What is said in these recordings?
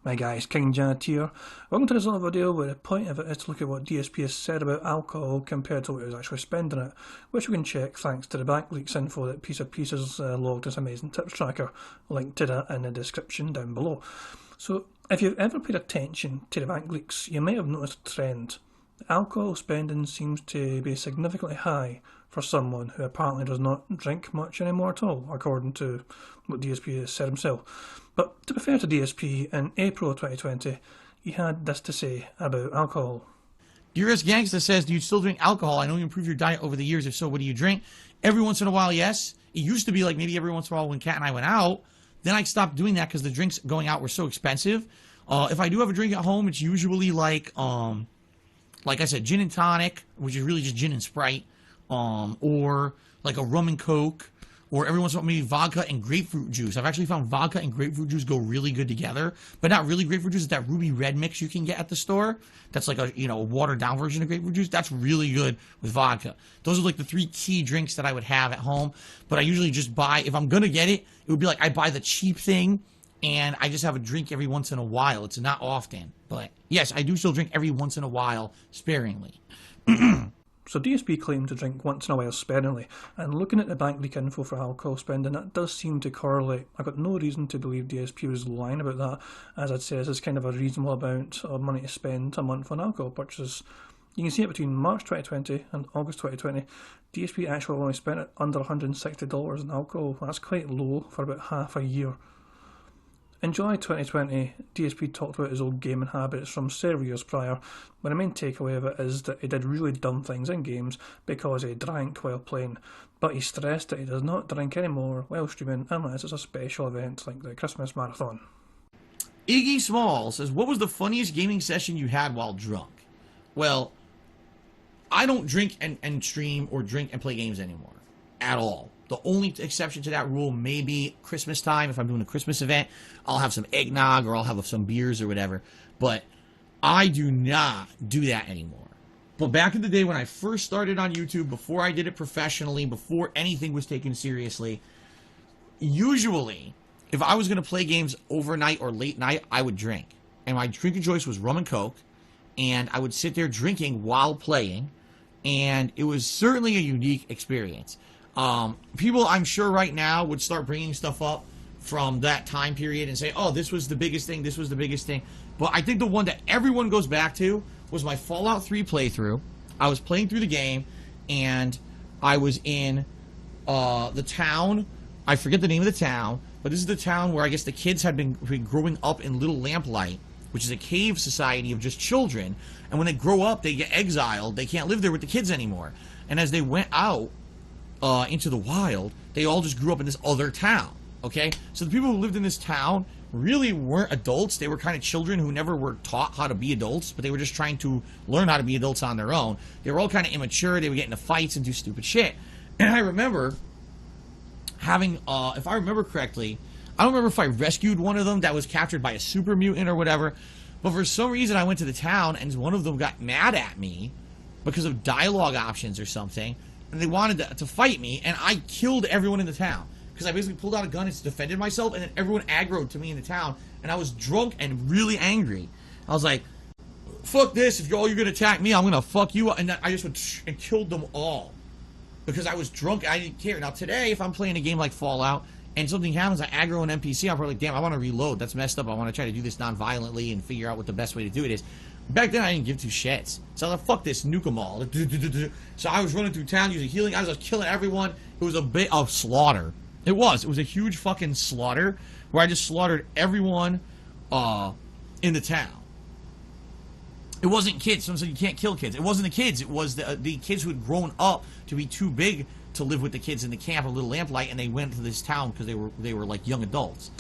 My guys, King Janet here. Welcome to this little video where the point of it is to look at what DSP has said about alcohol compared to what he was actually spending it, which we can check thanks to the backleaks info that Piece of Pieces logged this amazing tips tracker, linked to that in the description down below. So, if you've ever paid attention to the backleaks, you might have noticed a trend. Alcohol spending seems to be significantly high for someone who apparently does not drink much anymore at all, according to what DSP has said himself. But to be fair to DSP, in April of 2020, he had this to say about alcohol. Dearest Gangsta says, do you still drink alcohol? I know you improved your diet over the years. If so, what do you drink? Every once in a while, yes. It used to be like maybe every once in a while when Kat and I went out. Then I stopped doing that because the drinks going out were so expensive. If I do have a drink at home, it's usually like I said, gin and tonic, which is really just gin and Sprite, or like a rum and Coke, or every once in a while maybe vodka and grapefruit juice. I've actually found vodka and grapefruit juice go really good together, but not really grapefruit juice. It's that ruby red mix you can get at the store. That's like a watered down version of grapefruit juice. That's really good with vodka. Those are like the three key drinks that I would have at home. But I usually just buy, if I'm gonna get it, it would be like I buy the cheap thing, and I just have a drink every once in a while. It's not often, but yes, I do still drink every once in a while, sparingly. So DSP claimed to drink once in a while sparingly, and looking at the bank leak info for alcohol spending, that does seem to correlate. I've got no reason to believe DSP was lying about that, as I'd say this is kind of a reasonable amount of money to spend a month on alcohol purchases. You can see it between March 2020 and August 2020, DSP actually only spent under $160 on alcohol. That's quite low for about half a year. In July 2020, DSP talked about his old gaming habits from several years prior, when the main takeaway of it is that he did really dumb things in games because he drank while playing, but he stressed that he does not drink anymore while streaming unless it's a special event like the Christmas Marathon. Iggy Small says, what was the funniest gaming session you had while drunk? Well, I don't drink and stream or drink and play games anymore at all. The only exception to that rule may be Christmas time. If I'm doing a Christmas event, I'll have some eggnog or I'll have some beers or whatever. But I do not do that anymore. But back in the day when I first started on YouTube, before I did it professionally, before anything was taken seriously, usually, if I was going to play games overnight or late night, I would drink. And my drinking choice was rum and Coke. And I would sit there drinking while playing. And it was certainly a unique experience. People, I'm sure right now would start bringing stuff up from that time period and say, oh, this was the biggest thing, this was the biggest thing. But I think the one that everyone goes back to was my Fallout 3 playthrough. I was playing through the game, and I was in the town. I forget the name of the town, but this is the town where I guess the kids had been growing up in Little Lamplight, which is a cave society of just children. And when they grow up, they get exiled. They can't live there with the kids anymore. And as they went out into the wild, they all just grew up in this other town, okay? So the people who lived in this town really weren't adults. They were kind of children who never were taught how to be adults, but they were just trying to learn how to be adults on their own. They were all kind of immature. They would get into fights and do stupid shit. And I remember having, if I remember correctly, I don't remember if I rescued one of them that was captured by a super mutant or whatever, but for some reason I went to the town and one of them got mad at me because of dialogue options or something, and they wanted to fight me, and I killed everyone in the town. Because I basically pulled out a gun and defended myself, and then everyone aggroed to me in the town, and I was drunk and really angry. I was like, fuck this, if you're going to attack me, I'm going to fuck you up. And I just went and killed them all. Because I was drunk, and I didn't care. Now today, if I'm playing a game like Fallout, and something happens, I aggro an NPC, I'm probably like, damn, I want to reload. That's messed up. I want to try to do this non-violently and figure out what the best way to do it is. Back then, I didn't give two shits. So I was like, fuck this, nuke them all. So I was running through town using healing. I was just killing everyone. It was a bit of slaughter. It was a huge fucking slaughter where I just slaughtered everyone in the town. It wasn't kids. Someone said you can't kill kids. It wasn't the kids. It was the kids who had grown up to be too big to live with the kids in the camp of Little Lamplight, and they went to this town because they were like young adults.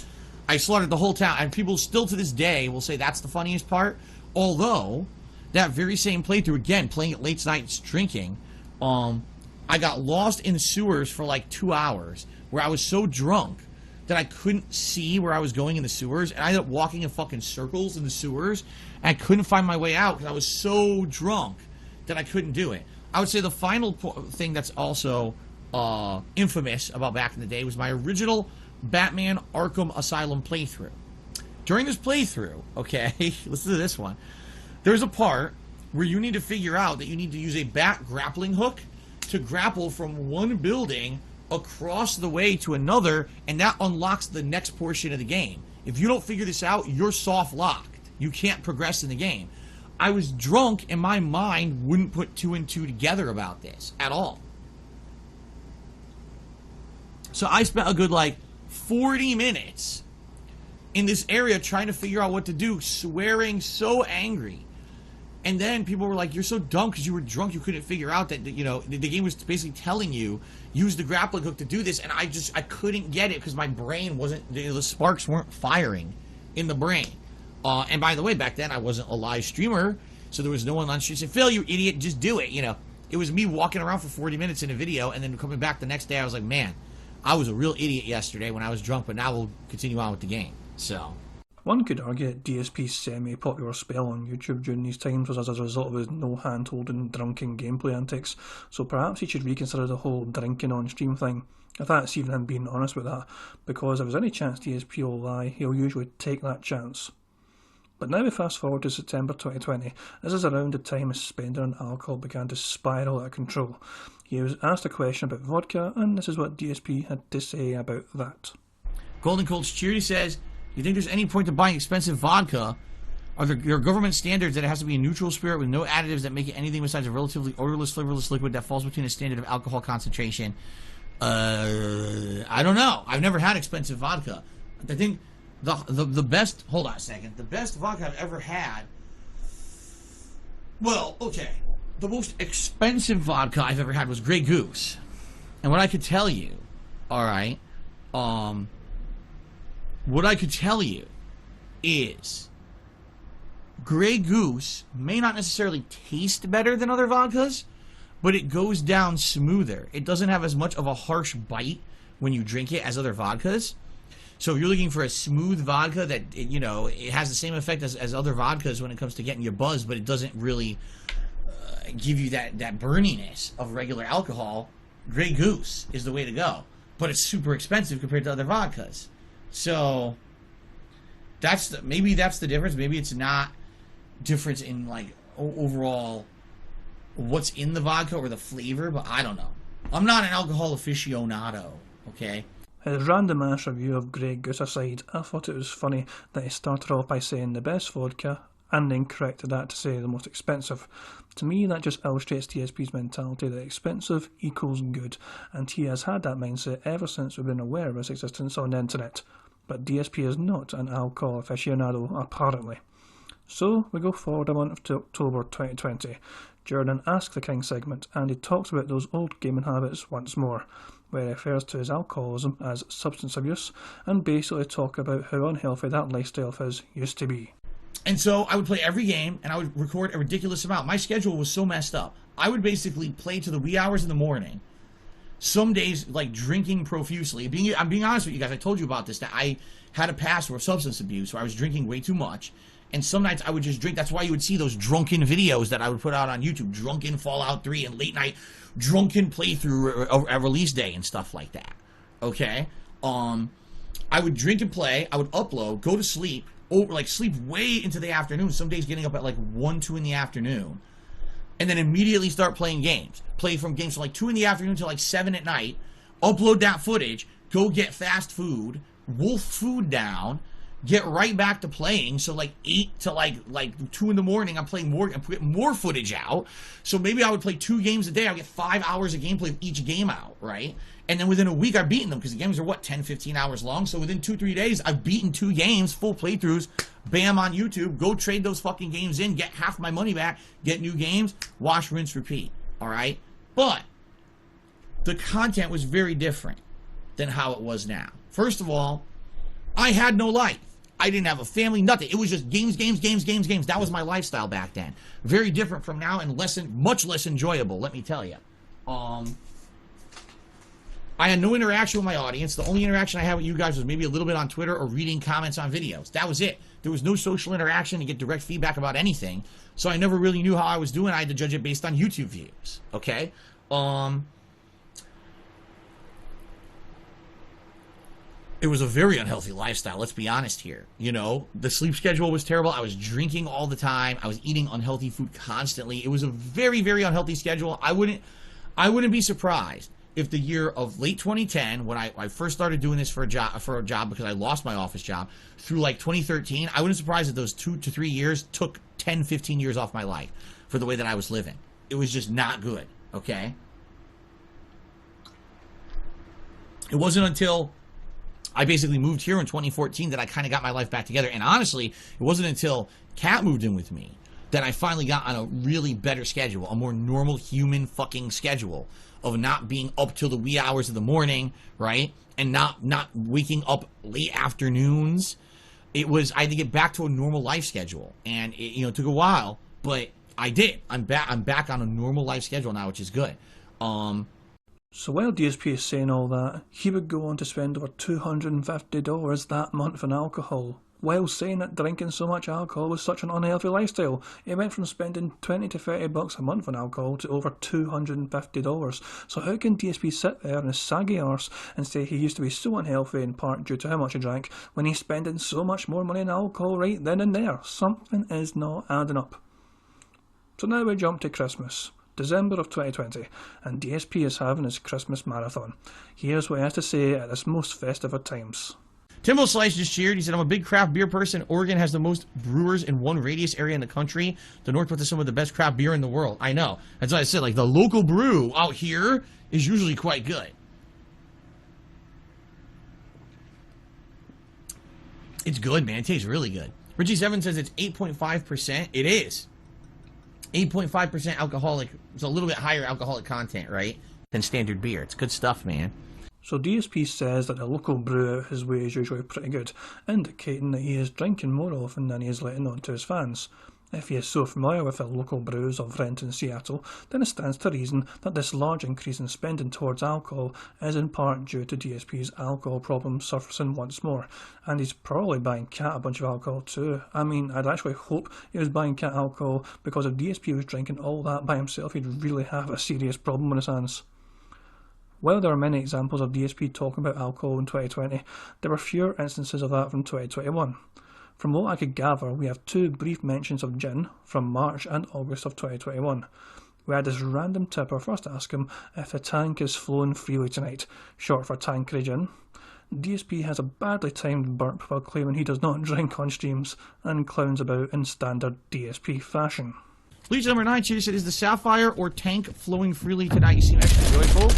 I slaughtered the whole town, and people still to this day will say that's the funniest part. Although, that very same playthrough, again, playing at late nights, drinking, I got lost in the sewers for like 2 hours, where I was so drunk that I couldn't see where I was going in the sewers, and I ended up walking in fucking circles in the sewers, and I couldn't find my way out because I was so drunk that I couldn't do it. I would say the final thing that's also infamous about back in the day was my original Batman Arkham Asylum playthrough. During this playthrough, okay, listen to this one. There's a part where you need to figure out that you need to use a back grappling hook to grapple from one building across the way to another, and that unlocks the next portion of the game. If you don't figure this out, you're soft locked. You can't progress in the game. I was drunk, and my mind wouldn't put two and two together about this at all. So I spent a good, 40 minutes in this area trying to figure out what to do, swearing so angry. And then people were like, you're so dumb because you were drunk, you couldn't figure out that, the game was basically telling you, use the grappling hook to do this. And I couldn't get it because my brain wasn't, the sparks weren't firing in the brain. And by the way, back then I wasn't a live streamer, so there was no one on stream saying, Phil, you idiot, just do it. It was me walking around for 40 minutes in a video, and then coming back the next day, I was like, man, I was a real idiot yesterday when I was drunk, but now we'll continue on with the game. So... One could argue that DSP's semi-popular spell on YouTube during these times was as a result of his no hand-holding drunken gameplay antics, so perhaps he should reconsider the whole drinking on stream thing, if that's even him being honest with that, because if there's any chance DSP will lie, he'll usually take that chance. But now we fast forward to September 2020. This is around the time his spending on alcohol began to spiral out of control. He was asked a question about vodka, and this is what DSP had to say about that. Golden Cold Cheery says, you think there's any point to buying expensive vodka? Are there government standards that it has to be a neutral spirit with no additives that make it anything besides a relatively odorless, flavorless liquid that falls between a standard of alcohol concentration? I don't know. I've never had expensive vodka. I think the best... Hold on a second. The best vodka I've ever had... Well, okay. The most expensive vodka I've ever had was Grey Goose. And what I could tell you... Alright... What I could tell you is Grey Goose may not necessarily taste better than other vodkas, but it goes down smoother. It doesn't have as much of a harsh bite when you drink it as other vodkas. So if you're looking for a smooth vodka that, it has the same effect as other vodkas when it comes to getting you buzzed, but it doesn't really give you that burniness of regular alcohol, Grey Goose is the way to go. But it's super expensive compared to other vodkas. So maybe that's the difference. Maybe it's not difference in overall what's in the vodka or the flavor, but I don't know. I'm not an alcohol aficionado, okay? His random ass review of Grey Goose aside, I thought it was funny that he started off by saying the best vodka and then corrected that to say the most expensive. To me, that just illustrates DSP's mentality that expensive equals good, and he has had that mindset ever since we've been aware of his existence on the internet. But DSP is not an alcohol aficionado, apparently. So, we go forward a month to October 2020, during an Ask the King segment, and he talks about those old gaming habits once more, where he refers to his alcoholism as substance abuse, and basically talk about how unhealthy that lifestyle of his used to be. And so I would play every game, and I would record a ridiculous amount. My schedule was so messed up. I would basically play to the wee hours in the morning. Some days, drinking profusely. I'm being honest with you guys. I told you about this, that I had a past of substance abuse where I was drinking way too much. And some nights I would just drink. That's why you would see those drunken videos that I would put out on YouTube. Drunken Fallout 3 and late night drunken playthrough a release day and stuff like that. Okay? I would drink and play. I would upload, go to sleep. Sleep way into the afternoon. Some days getting up at 1, 2 in the afternoon. And then immediately start playing games. Play from games from 2 in the afternoon to 7 at night. Upload that footage. Go get fast food. Wolf food down. Get right back to playing. So 8 to 2 in the morning, I'm playing more and put more footage out. So maybe I would play 2 games a day. I'll get 5 hours of gameplay of each game out, right? And then within a week, I've beaten them because the games are 10, 15 hours long. So within 2-3 days, I've beaten 2 games, full playthroughs. Bam, on YouTube. Go trade those fucking games in. Get half my money back. Get new games. Wash, rinse, repeat. All right? But the content was very different than how it was now. First of all, I had no life. I didn't have a family, nothing. It was just games, games, games, games, games. That was my lifestyle back then. Very different from now and much less enjoyable, let me tell you. I had no interaction with my audience. The only interaction I had with you guys was maybe a little bit on Twitter or reading comments on videos. That was it. There was no social interaction to get direct feedback about anything. So I never really knew how I was doing. I had to judge it based on YouTube views. Okay? It was a very unhealthy lifestyle, let's be honest here. You know, the sleep schedule was terrible. I was drinking all the time. I was eating unhealthy food constantly. It was a very, very unhealthy schedule. I wouldn't be surprised if the year of late 2010, when I first started doing this for a job because I lost my office job, through like 2013, I wouldn't be surprised if those 2 to 3 years took 10, 15 years off my life for the way that I was living. It was just not good, okay? It wasn't until I basically moved here in 2014 that I kind of got my life back together. And honestly, it wasn't until Kat moved in with me that I finally got on a really better schedule, a more normal human fucking schedule of not being up till the wee hours of the morning, right? And not waking up late afternoons. I had to get back to a normal life schedule. And it took a while, but I did. I'm back on a normal life schedule now, which is good. So while DSP is saying all that, he would go on to spend over $250 that month on alcohol. While saying that drinking so much alcohol was such an unhealthy lifestyle, he went from spending $20 to $30 a month on alcohol to over $250. So how can DSP sit there on his saggy arse and say he used to be so unhealthy in part due to how much he drank when he's spending so much more money on alcohol right then and there? Something is not adding up. So now we jump to Christmas. December of 2020, and DSP is having his Christmas marathon. Here's what he has to say at this most festive of times. Timbo Slice just cheered. He said, I'm a big craft beer person. Oregon has the most brewers in one radius area in the country. The Northwest is some of the best craft beer in the world. I know. That's what I said. Like, the local brew out here is usually quite good. It's good, man. It tastes really good. Richie Seven says it's 8.5%. It is. 8.5% alcoholic. It's a little bit higher alcoholic content, right, than standard beer. It's good stuff, man. So DSP says that the local brew out his way is usually pretty good, indicating that he is drinking more often than he is letting on to his fans. If he is so familiar with the local brews of Rent in Seattle, then it stands to reason that this large increase in spending towards alcohol is in part due to DSP's alcohol problem surfacing once more, and he's probably buying Kat a bunch of alcohol too. I mean, I'd actually hope he was buying Kat alcohol, because if DSP was drinking all that by himself, he'd really have a serious problem on his hands. While there are many examples of DSP talking about alcohol in 2020, there were fewer instances of that from 2021. From what I could gather, we have 2 brief mentions of gin from March and August of 2021. We had this random tipper first ask him if the tank is flowing freely tonight, short for Tankery Gin. DSP has a badly timed burp while claiming he does not drink on streams, and clowns about in standard DSP fashion. Legion number 9 cheers said, is the Sapphire or Tank flowing freely tonight? You seem extra joyful.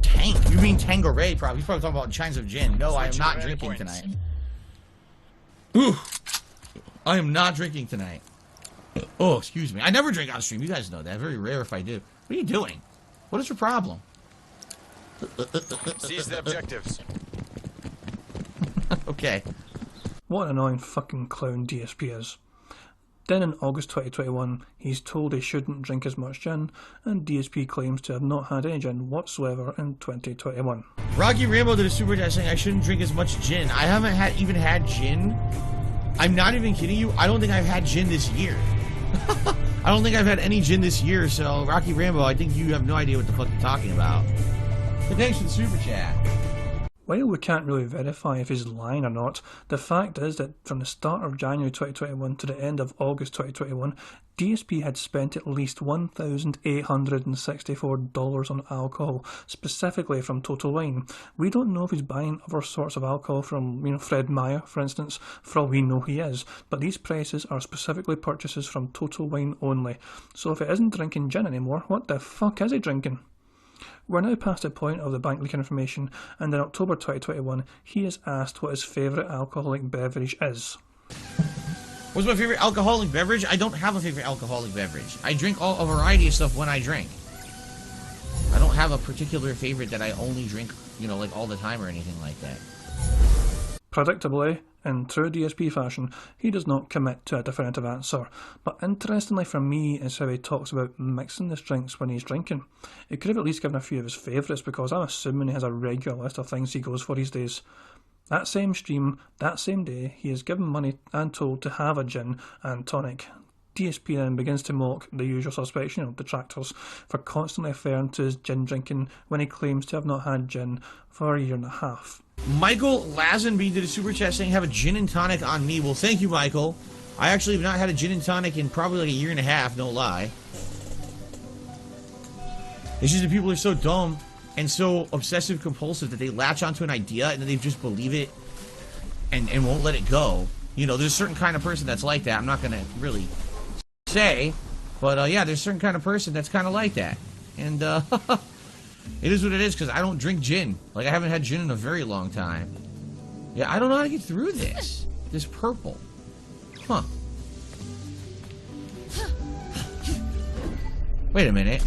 Tank? You mean Tanqueray probably. He's probably talking about Chines of Gin. No, I am not drinking tonight. Ooh, I am not drinking tonight. Oh, excuse me. I never drink on stream. You guys know that. Very rare if I do. What are you doing? What is your problem? Seize the objectives. Okay. What an annoying fucking clown DSP is. Then in August 2021, he's told he shouldn't drink as much gin, and DSP claims to have not had any gin whatsoever in 2021. Rocky Rambo did a super chat saying I shouldn't drink as much gin. I haven't even had gin. I'm not even kidding you. I don't think I've had gin this year. I don't think I've had any gin this year, so Rocky Rambo, I think you have no idea what the fuck you're talking about. But thanks for the super chat. While we can't really verify if he's lying or not, the fact is that from the start of January 2021 to the end of August 2021, DSP had spent at least $1,864 on alcohol, specifically from Total Wine. We don't know if he's buying other sorts of alcohol from, Fred Meyer, for instance. For all we know, he is. But these prices are specifically purchases from Total Wine only. So if he isn't drinking gin anymore, what the fuck is he drinking? We're now past the point of the bank leak information, and in October 2021, he is asked what his favourite alcoholic beverage is. What's my favourite alcoholic beverage? I don't have a favourite alcoholic beverage. I drink a variety of stuff when I drink. I don't have a particular favourite that I only drink, like all the time or anything like that. Predictably, in true DSP fashion, he does not commit to a definitive answer, but interestingly for me is how he talks about mixing his drinks when he's drinking. He could have at least given a few of his favourites, because I'm assuming he has a regular list of things he goes for these days. That same stream, that same day, he is given money and told to have a gin and tonic. DSP then begins to mock the usual suspects, detractors, for constantly referring to his gin drinking when he claims to have not had gin for a year and a half. Michael Lazenby did a super chat saying, have a gin and tonic on me. Well, thank you, Michael. I actually have not had a gin and tonic in probably like a year and a half, no lie. It's just that people are so dumb and so obsessive compulsive that they latch onto an idea and then they just believe it and won't let it go. You know, there's a certain kind of person that's like that. I'm not going to really say, but yeah, there's a certain kind of person that's kind of like that. And it is what it is, because I don't drink gin. Like, I haven't had gin in a very long time. Yeah, I don't know how to get through this. This purple. Huh. Wait a minute.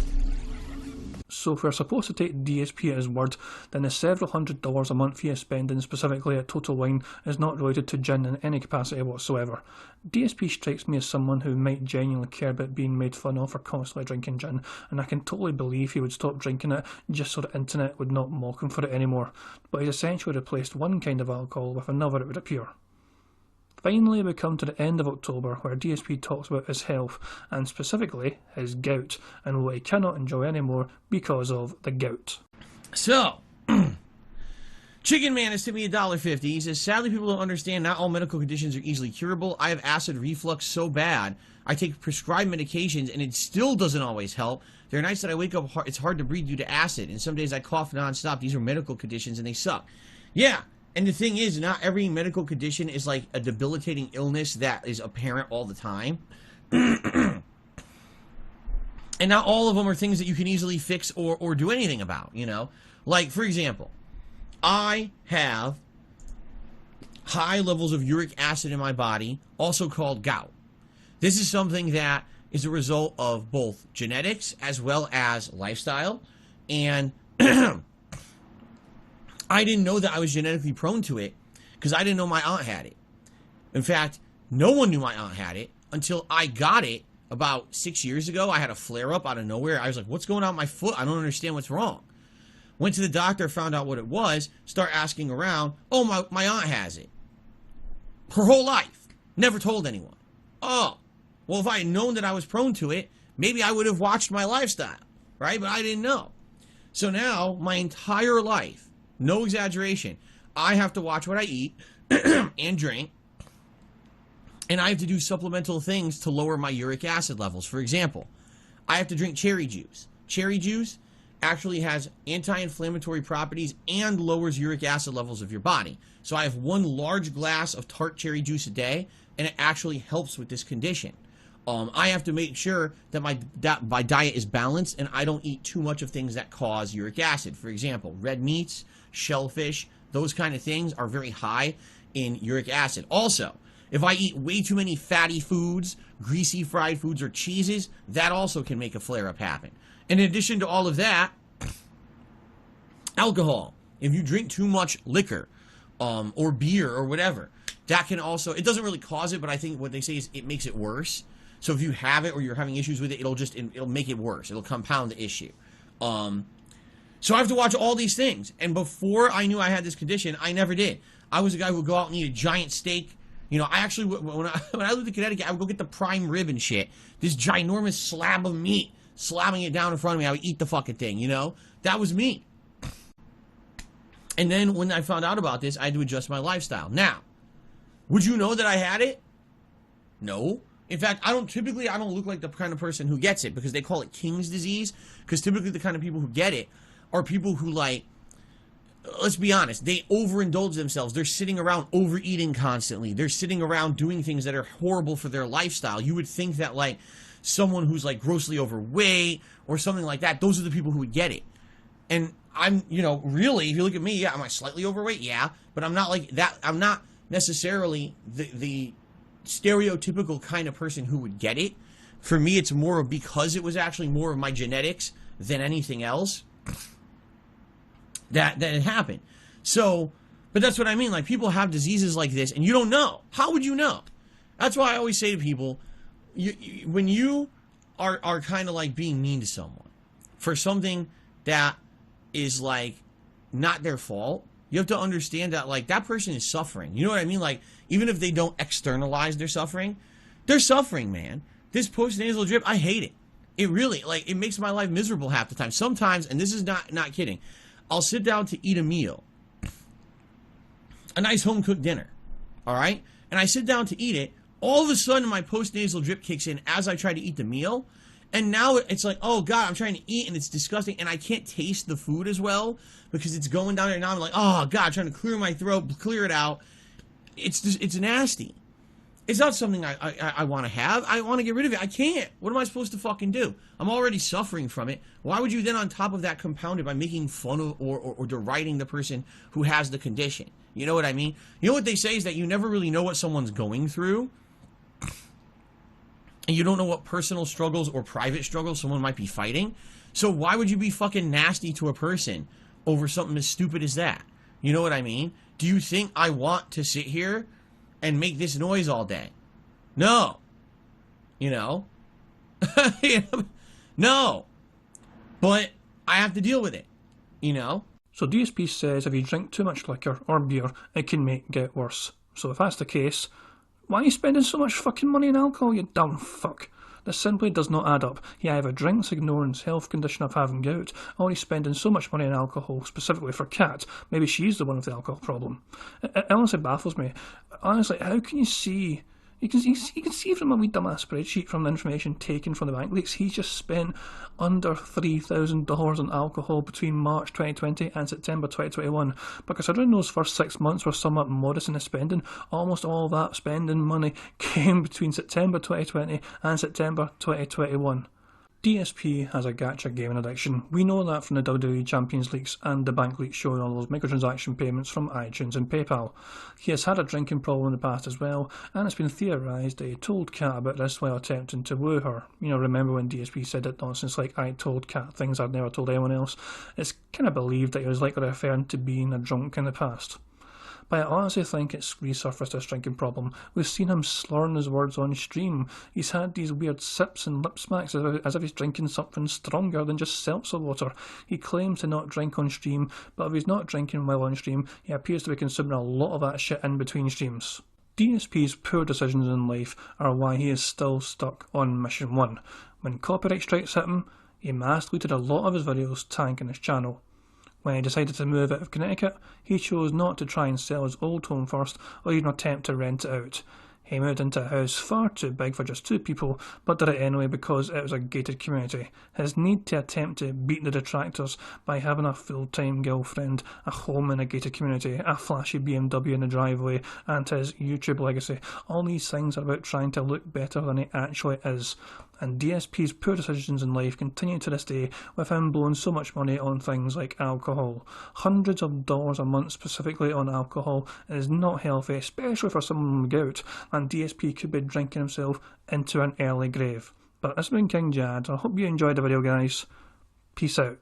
So if we're supposed to take DSP at his word, then the several $100s a month he is spending specifically at Total Wine is not related to gin in any capacity whatsoever. DSP strikes me as someone who might genuinely care about being made fun of for constantly drinking gin, and I can totally believe he would stop drinking it just so the internet would not mock him for it anymore, but he's essentially replaced one kind of alcohol with another, it would appear. Finally, we come to the end of October, where DSP talks about his health, and specifically his gout, and what he cannot enjoy anymore because of the gout. So, Chicken Man has tipped me $1.50. He says, sadly, people don't understand not all medical conditions are easily curable. I have acid reflux so bad, I take prescribed medications, and it still doesn't always help. There are nights that I wake up, it's hard to breathe due to acid, and some days I cough nonstop. These are medical conditions, and they suck. Yeah. And the thing is, not every medical condition is like a debilitating illness that is apparent all the time. And not all of them are things that you can easily fix or do anything about, you know? Like, for example, I have high levels of uric acid in my body, also called gout. This is something that is a result of both genetics as well as lifestyle. And I didn't know that I was genetically prone to it because I didn't know my aunt had it. In fact, no one knew my aunt had it until I got it about 6 years ago. I had a flare-up out of nowhere. I was like, what's going on with my foot? I don't understand what's wrong. Went to the doctor, found out what it was, start asking around. Oh, my aunt has it. Her whole life. Never told anyone. Oh, well, if I had known that I was prone to it, maybe I would have watched my lifestyle, right? But I didn't know. So now, my entire life, no exaggeration, I have to watch what I eat and drink, and I have to do supplemental things to lower my uric acid levels. For example, I have to drink cherry juice. Cherry juice actually has anti-inflammatory properties and lowers uric acid levels of your body. So I have one large glass of tart cherry juice a day, and it actually helps with this condition. I have to make sure that my diet is balanced and I don't eat too much of things that cause uric acid. For example, red meats, shellfish, those kind of things are very high in uric acid. Also, if I eat way too many fatty foods, greasy fried foods, or cheeses, that also can make a flare-up happen. In addition to all of that, alcohol. If you drink too much liquor or beer or whatever, that can also, it doesn't really cause it, but I think what they say is it makes it worse. So if you have it or you're having issues with it, it'll make it worse. It'll compound the issue. So I have to watch all these things. And before I knew I had this condition, I never did. I was a guy who would go out and eat a giant steak. You know, I actually, when I lived in Connecticut, I would go get the prime rib and shit. This ginormous slab of meat, slamming it down in front of me. I would eat the fucking thing, you know? That was me. And then when I found out about this, I had to adjust my lifestyle. Now, would you know that I had it? No. In fact, I don't look like the kind of person who gets it, because they call it King's disease, because typically the kind of people who get it are people who, like, let's be honest, they overindulge themselves. They're sitting around overeating constantly. They're sitting around doing things that are horrible for their lifestyle. You would think that, like, someone who's, like, grossly overweight or something like that, those are the people who would get it. And I'm, you know, really, if you look at me, yeah, am I slightly overweight? Yeah, but I'm not like that. I'm not necessarily the stereotypical kind of person who would get it. For me, it's more of, because it was actually more of my genetics than anything else that it happened. So, but that's what I mean. Like, people have diseases like this, and you don't know. How would you know? That's why I always say to people, when you are kind of like being mean to someone for something that is like not their fault, you have to understand that, like, that person is suffering. You know what I mean? Like, even if they don't externalize their suffering, they're suffering, man. This post-nasal drip, I hate it. It really, like, it makes my life miserable half the time. Sometimes, and this is not kidding, I'll sit down to eat a meal, a nice home-cooked dinner, all right? And I sit down to eat it, all of a sudden my post-nasal drip kicks in as I try to eat the meal, and now it's like, oh God, I'm trying to eat and it's disgusting, and I can't taste the food as well because it's going down there. Now I'm like, oh God, I'm trying to clear my throat, clear it out. It's just, it's nasty. It's not something I want to have. I want to get rid of it. I can't. What am I supposed to fucking do? I'm already suffering from it. Why would you then on top of that compound it by making fun of or deriding the person who has the condition? You know what I mean? You know what they say is that you never really know what someone's going through. And you don't know what personal struggles or private struggles someone might be fighting. So why would you be fucking nasty to a person over something as stupid as that? You know what I mean? Do you think I want to sit here and make this noise all day? No. You know? No. But I have to deal with it. You know? So DSP says if you drink too much liquor or beer, it can make gout worse. So if that's the case, why are you spending so much fucking money on alcohol, you dumb fuck? This simply does not add up. He either drinks ignoring his health condition of having gout, or he's spending so much money on alcohol specifically for Kat. Maybe she's the one with the alcohol problem. It honestly baffles me. Honestly, how can you see... You can see from a wee dumbass spreadsheet from the information taken from the bank leaks, he just spent under $3,000 on alcohol between March 2020 and September 2021. But considering those first 6 months were somewhat modest in his spending, almost all of that spending money came between September 2020 and September 2021. DSP has a gacha gaming addiction. We know that from the WWE Champions leaks and the bank leaks showing all those microtransaction payments from iTunes and PayPal. He has had a drinking problem in the past as well, and it's been theorised that he told Kat about this while attempting to woo her. You know, remember when DSP said that nonsense like, I told Kat things I'd never told anyone else? It's kind of believed that he was likely referring to being a drunk in the past. But I honestly think it's resurfaced this drinking problem. We've seen him slurring his words on stream. He's had these weird sips and lip smacks as if he's drinking something stronger than just seltzer water. He claims to not drink on stream, but if he's not drinking while on stream, he appears to be consuming a lot of that shit in between streams. DSP's poor decisions in life are why he is still stuck on Mission 1. When copyright strikes hit him, he mass deleted a lot of his videos tanking his channel. When he decided to move out of Connecticut, he chose not to try and sell his old home first or even attempt to rent it out. He moved into a house far too big for just 2 people, but did it anyway because it was a gated community. His need to attempt to beat the detractors by having a full-time girlfriend, a home in a gated community, a flashy BMW in the driveway, and his YouTube legacy. All these things are about trying to look better than he actually is. And DSP's poor decisions in life continue to this day, with him blowing so much money on things like alcohol. Hundreds of dollars a month specifically on alcohol is not healthy, especially for someone with gout, and DSP could be drinking himself into an early grave. But this has been King Jad. I hope you enjoyed the video, guys. Peace out.